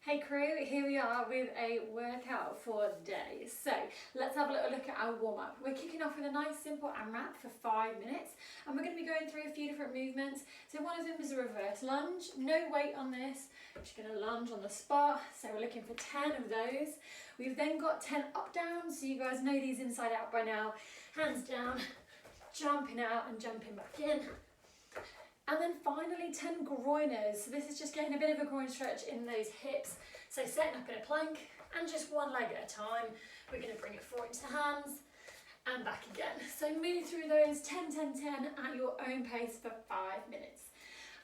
Hey crew, here we are with a workout for the day. So let's have a little look at our warm-up. We're kicking off with a nice simple AMRAP for 5 minutes, and we're going to be going through a few different movements. So one of them is a reverse lunge, no weight on this. We're just going to lunge on the spot, so we're looking for 10 of those. We've then got 10 up downs, so you guys know these inside out by now. Hands down, jumping out and jumping back in. And then finally 10 groiners. So this is just getting a bit of a groin stretch in those hips. So setting up in a plank and just one leg at a time. We're going to bring it forward into the hands and back again. So move through those 10, 10, 10 at your own pace for 5 minutes.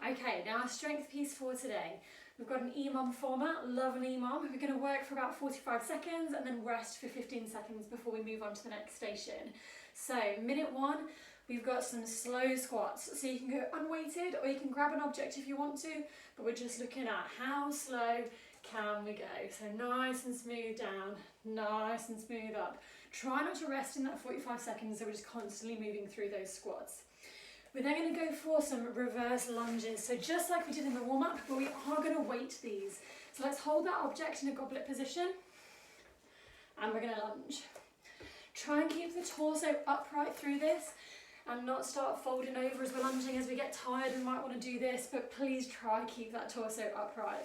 Okay, now our strength piece for today. We've got an EMOM format, love an EMOM. We're going to work for about 45 seconds and then rest for 15 seconds before we move on to the next station. So minute 1. We've got some slow squats, so you can go unweighted or you can grab an object if you want to, but we're just looking at how slow can we go. So nice and smooth down, nice and smooth up. Try not to rest in that 45 seconds, so we're just constantly moving through those squats. We're then going to go for some reverse lunges, so just like we did in the warm-up, but we are going to weight these. So let's hold that object in a goblet position, and we're going to lunge. Try and keep the torso upright through this, and not start folding over as we're lunging. As we get tired, we might want to do this, but please try keep that torso upright.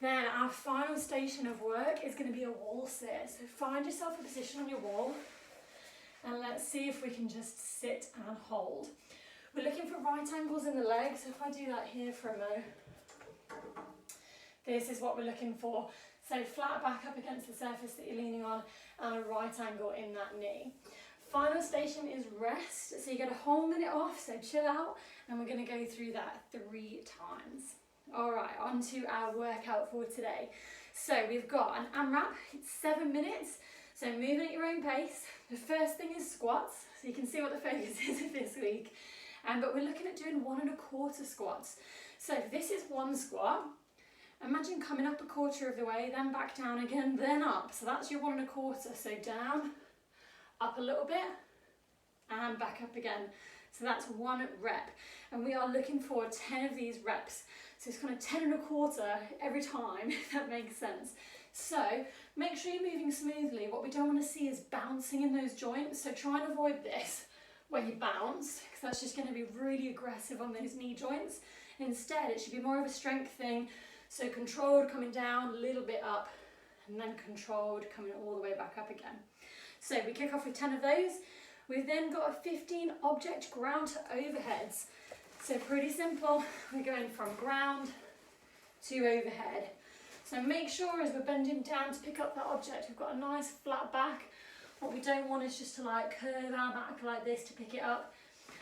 Then our final station of work is going to be a wall sit. So find yourself a position on your wall, and let's see if we can just sit and hold. We're looking for right angles in the legs, so if I do that here for a mo, this is what we're looking for. So flat back up against the surface that you're leaning on, and a right angle in that knee. Final station is rest, so you get a whole minute off, so chill out, and we're going to go through that 3 times. Alright, on to our workout for today. So we've got an AMRAP, it's 7 minutes, so moving at your own pace. The first thing is squats, so you can see what the focus is of this week. But we're looking at doing 1 1/4 squats. So if this is one squat, imagine coming up a quarter of the way, then back down again, then up. So that's your 1 1/4, so down, up a little bit and back up again. So that's 1 rep, and we are looking for 10 of these reps. So it's kind of 10 1/4 every time, if that makes sense. So make sure you're moving smoothly. What we don't want to see is bouncing in those joints, so try and avoid this where you bounce, because that's just going to be really aggressive on those knee joints. Instead, it should be more of a strength thing, so controlled coming down, a little bit up, and then controlled coming all the way back up again. So we kick off with 10 of those. We've then got a 15 object ground to overheads. So pretty simple, we're going from ground to overhead. So make sure as we're bending down to pick up that object, we've got a nice flat back. What we don't want is just to like curve our back like this to pick it up.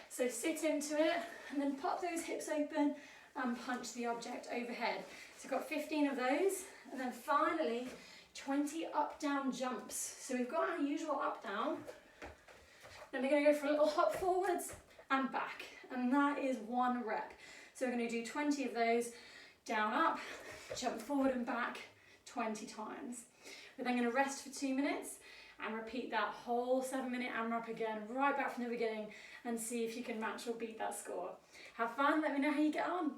So sit into it and then pop those hips open and punch the object overhead. So we've got 15 of those, and then finally 20 up-down jumps. So we've got our usual up-down, then we're going to go for a little hop forwards and back, and that is 1 rep. So we're going to do 20 of those, down, up, jump forward and back 20 times. We're then going to rest for 2 minutes and repeat that whole 7-minute AMRAP again, right back from the beginning, and see if you can match or beat that score. Have fun, let me know how you get on.